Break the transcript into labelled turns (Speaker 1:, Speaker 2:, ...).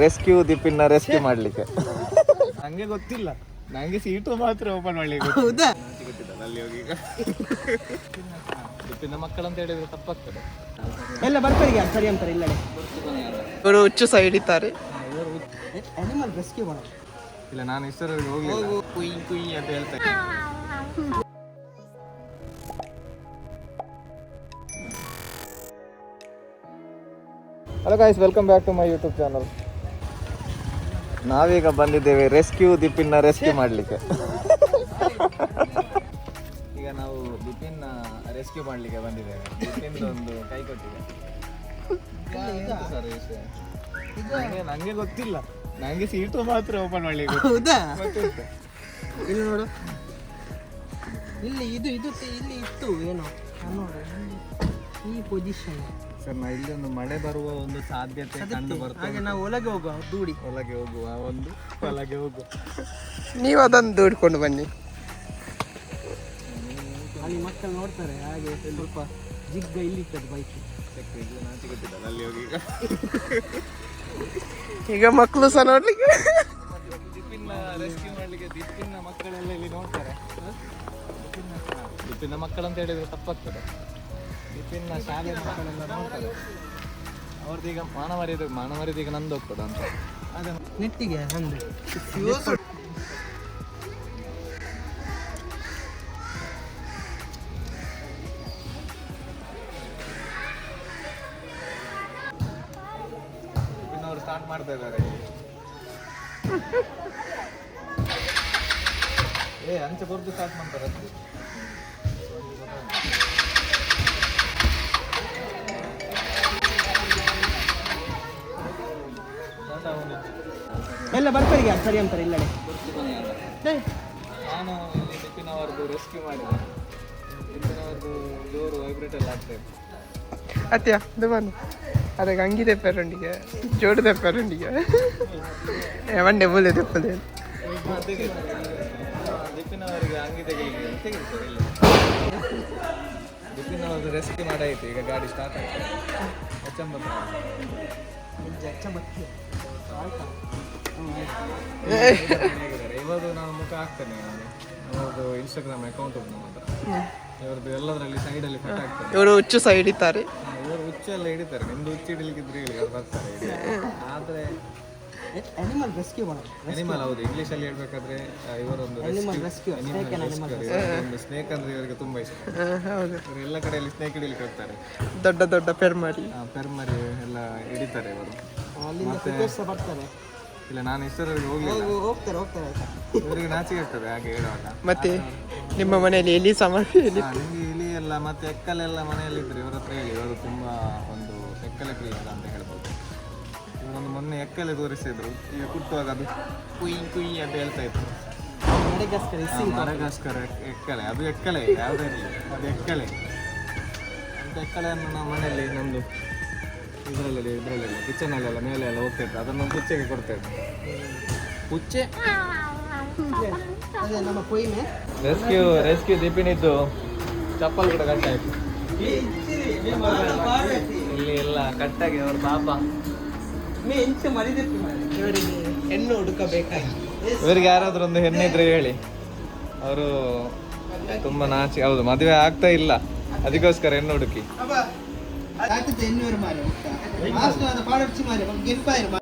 Speaker 1: Rescue ದೀಪಿನ rescue ಮಾಡ್ಲಿಕ್ಕೆ ನಂಗೆ ಗೊತ್ತಿಲ್ಲ, ನಂಗೆ ಸೀಟು ಮಾತ್ರ ಓಪನ್ ಮಾಡ್ಲಿಕ್ಕೆ ಗೊತ್ತಿಲ್ಲ ಅಲ್ಲಿ ಹೋಗಿ. ಈಗ ದೀಪಿನ ಮಕ್ಕಳಂತ ಹೇಳಿದ್ರೆ ತಪ್ಪಾಗ್ತದೆ.
Speaker 2: ಎಲ್ಲ ಬರ್ತಾರೆ ಸರಿ ಅಂತಾರೆ. ಇಲ್ಲ
Speaker 3: ಇವರು ಹುಚ್ಚು ಸಹ ಹಿಡಿತಾರೆ.
Speaker 2: ಅನಿಮಲ್ ರೆಸ್ಕ್ಯೂ ಮಾಡೋದು
Speaker 1: ಇಲ್ಲ, ನಾನು ಇಷ್ಟರವರೆಗೆ ಹೋಗ್ಲಿಲ್ಲ. ಕುಯ್ ಕುಯ್ ಅಂತ ಹೇಳ್ತಾರೆ. Hello guys, welcome back to my YouTube channel. ನಾವೀಗ ಬಂದಿದ್ದೇವೆ ರೆಸ್ಕ್ಯೂ ದೀಪಿನ ರೆಸ್ಕ್ಯೂ ಮಾಡಲಿಕ್ಕೆ. ಈಗ ನಾವು ದೀಪಿನ ರೆಸ್ಕ್ಯೂ ಮಾಡಲಿಕ್ಕೆ ಬಂದಿದ್ದೇವೆ. ದೀಪಿಂದ ಒಂದು ಕೈ ಕೊಟ್ಟಿದೆ ಸರ್. ನಂಗೆ ಗೊತ್ತಿಲ್ಲ, ನಂಗೆ ಸೀಟು ಮಾತ್ರ ಓಪನ್ ಮಾಡಲಿಕ್ಕೆ
Speaker 2: ಹೌದಾ? ಇಲ್ಲಿ ನೋಡು, ಇಲ್ಲಿ ಇದು ಇಲ್ಲಿ ಇತ್ತು ಏನೋ ನೋಡು, ಈ ಪೊಸಿಷನ್
Speaker 1: ಸರ್. ನಾ ಇಲ್ಲಿ ಒಂದು ಮಳೆ ಬರುವ ಒಂದು ಸಾಧ್ಯತೆ ಕಂಡು ಬರ್ತದೆ.
Speaker 2: ಹಾಗೆ ನಾವು ಒಳಗೆ ಹೋಗುವ, ದೂಡಿ
Speaker 1: ಒಳಗೆ ಹೋಗುವ, ಒಳಗೆ ಹೋಗುವ. ನೀವು
Speaker 3: ಅದನ್ನು ದೂಡ್ಕೊಂಡು ಬನ್ನಿ.
Speaker 2: ಅಲ್ಲಿ ಮಕ್ಕಳು ನೋಡ್ತಾರೆ. ಹಾಗೆ ಸ್ವಲ್ಪ ಜಿಗ್ಗ ಇಲ್ಲಿ ಇರ್ತದೆ ಬೈಕ್.
Speaker 1: ಅಲ್ಲಿ ಹೋಗಿ
Speaker 3: ಈಗ ಮಕ್ಕಳು ಸಹ ನೋಡ್ಲಿಕ್ಕೆ
Speaker 1: ದೀಪಿನ ರೆಸ್ಕ್ಯೂ ಮಾಡ್ಲಿಕ್ಕೆ ದೀಪಿನ ಮಕ್ಕಳೆಲ್ಲ ಇಲ್ಲಿ ನೋಡ್ತಾರೆ. ದೀಪಿನ ಮಕ್ಕಳಂತ ಹೇಳಿದ್ರೆ ತಪ್ಪಾಗ್ತದೆ. ದೀಪಿನ ಶಾಲೆ ಮಕ್ಕಳೆಲ್ಲ ನೋಡ್ತಾರೆ. ಅವ್ರದ್ದು ಈಗ ಮಾನವರಿದ ಈಗ ನಂದು ಹೋಗ್ತದೆ ಅಂತ ಅದೇ
Speaker 2: ನೆಟ್ಟಿಗೆ ನಂದು.
Speaker 1: ಅವ್ರು ಸ್ಟಾರ್ಟ್ ಮಾಡ್ತಾ ಇದ್ದಾರೆ. ಅಂಚೆ ಕೊರ್ದು ಸ್ಟಾರ್ಟ್ ಮಾಡ್ತಾರೆ.
Speaker 2: ಎಲ್ಲ ಬರ್ತಾರೆ ಸರಿ ಅಂತಾರೆ. ಇಲ್ಲ
Speaker 1: ನಾನು ಇಲ್ಲಿ ದೀಪಿನವರದ್ದು ರೆಸ್ಕ್ಯೂ ಮಾಡಿದೆ. ದೀಪಿನವರದ್ದು ಡೋರು ವೈಬ್ರೇಟ್ ಎಲ್ಲ ಆಗ್ತಾ ಇತ್ತು.
Speaker 3: ಅತ್ಯ ದೇವನು ಅದಕ್ಕೆ ಅಂಗಿ ತೆಪ್ಪರುಂಡಿಗೆ ಜೋಡು ತೆಪ್ಪರುಂಡಿಗೆ ಮಂಡೆ ಮೂಲೆ ತೆಪ್ಪದೆ.
Speaker 1: ದೀಪಿನವರಿಗೆ ಅಂಗಿ ತೆಗಿಲಿಕ್ಕೆ ಸರ್. ಇಲ್ಲ, ದೀಪಿನವರದ್ದು ರೆಸ್ಕ್ಯೂ ಮಾಡಾಯಿತು. ಈಗ ಗಾಡಿ ಸ್ಟಾರ್ಟ್ ಆಯಿತು. ಇವಾಗ ನಾನು ಮುಖ ಹಾಕ್ತೇನೆ. ಅವ್ರದ್ದು ಇನ್ಸ್ಟಾಗ್ರಾಮ್ ಅಕೌಂಟ್ ಉಂಟು ನಮ್ಮ ಹತ್ರ. ಇವ್ರದ್ದು ಎಲ್ಲದರಲ್ಲಿ ಸೈಡಲ್ಲಿ ಕಟ್ ಆಗ್ತದೆ.
Speaker 3: ಇವರು ಹುಚ್ಚು ಸಹ ಹಿಡಿತಾರೆ.
Speaker 1: ಇವರು ಹುಚ್ಚೆಲ್ಲ ಹಿಡಿತಾರೆ. ನಿಮ್ದು ಹುಚ್ಚು ಹಿಡಿಲಿಕ್ಕಿದ್ರೆ ಹೇಳಿ, ಅವ್ರು ಬರ್ತಾರೆ. ಆದರೆ
Speaker 2: ಅನಿಮಲ್ ರೆಸ್ಕ್ಯೂ ಮಾಡೋದು.
Speaker 1: ಅನಿಮಲ್ ಹೌದು, ಇಂಗ್ಲೀಷಲ್ಲಿ ಹೇಳ್ಬೇಕಾದ್ರೆ ಇವರೊಂದು
Speaker 2: ರೆಸ್ಕ್ಯೂ
Speaker 1: ಒಂದು ಸ್ನೇಕ್ ಅಂದ್ರೆ ಇವರಿಗೆ ತುಂಬಾ ಇಷ್ಟ.
Speaker 3: ಹೌದು,
Speaker 1: ಇವರು ಎಲ್ಲ ಕಡೆಯಲ್ಲಿ ಸ್ನೇಕ್ ಹಿಡಿಲಿಕ್ಕೆ ಹೋಗ್ತಾರೆ.
Speaker 3: ದೊಡ್ಡ ದೊಡ್ಡ ಪೆರ್ಮರಿ
Speaker 1: ಎಲ್ಲ ಹಿಡಿತಾರೆ ಇವರು.
Speaker 2: ಬರ್ತಾರೆ.
Speaker 1: ಇಲ್ಲ, ನಾನು ಇಷ್ಟರವರೆಗೆ ಹೋಗ್ಲಿಲ್ಲ.
Speaker 2: ಹೋಗ್ತಾರೆ
Speaker 1: ಇವರಿಗೆ ನಾಚಿಕೆ ಆಗ್ತದೆ ಹಾಗೆ ಹೇಳುವಾಗ.
Speaker 3: ಮತ್ತೆ ನಿಮ್ಮ ಮನೆಯಲ್ಲಿ ಎಲ್ಲಿ ಸಮಸ್ಯೆ?
Speaker 1: ನಿಮಗೆ ಇಲಿ ಎಲ್ಲ ಮತ್ತೆ ಎಕ್ಕಲೆಲ್ಲ ಮನೆಯಲ್ಲಿ ಇದ್ರೆ ಇವ್ರ ಹತ್ರ ಹೇಳಿ. ಇವರು ತುಂಬಾ ಒಂದು ಎಕ್ಕಲೆ ಪ್ರಿಯ ಅಂತ ಹೇಳ್ಬೋದು. ಇವರೊಂದು ಮೊನ್ನೆ ಎಕ್ಕಲೆ ತೋರಿಸಿದ್ರು. ಈಗ ಕುಟ್ಟುವಾಗ ಅದು ಕುಯ್ ಕುಯ್ ಅಂತ ಹೇಳ್ತಾ ಇತ್ತು. ಮಡಗಾಸ್ಕರ್ ಎಕ್ಕಲೆ, ಅದು ಎಕ್ಕಲೆ ಯಾವುದೇ ಇರಲಿ, ಅದು ಎಕ್ಕಲೆ ಅಂತ. ಎಕ್ಕಲೆಯನ್ನು ನಾವು ಮನೆಯಲ್ಲಿ ನಮ್ಮದು ಇದರಲ್ಲಿ ಕಿಚನಲ್ಲೆಲ್ಲ ಮೇಲೆ ಎಲ್ಲ ಹೋಗ್ತಾ ಇತ್ತು. ಅದನ್ನು ಪುಚ್ಚೆಗೆ ಕೊಡ್ತಾ ಇತ್ತು. ಪುಚ್ಚೆ
Speaker 2: ನಮ್ಮ ಕೊಯ್ಮೆ
Speaker 1: ರೆಸ್ಕ್ಯೂ ದೀಪಿನಿದ್ದು ಚಪ್ಪಲ್ ಕೂಡ ಕಟ್ಟಾಯಿತು. ಇಲ್ಲಿ ಎಲ್ಲ ಕಟ್ಟಾಗಿ ಅವ್ರ ಪಾಪ.
Speaker 2: ಇವರಿಗೆ ಹೆಣ್ಣು ಹುಡುಕಬೇಕಾಗಿ.
Speaker 1: ಇವರಿಗೆ ಯಾರಾದ್ರೂ ಒಂದು ಹೆಣ್ಣಿದ್ರೆ ಹೇಳಿ. ಅವರು ತುಂಬಾ ನಾಚಿ. ಹೌದು, ಮದುವೆ ಆಗ್ತಾ ಇಲ್ಲ, ಅದಕ್ಕೋಸ್ಕರ ಹೆಣ್ಣು ಹುಡುಕಿ.
Speaker 2: ಹೆಣ್ಣು ಮಾರಿ ಪಾಡಚ್ಚಿ ಮಾರಿ ಗೆಲ್ಪಾಯಿರು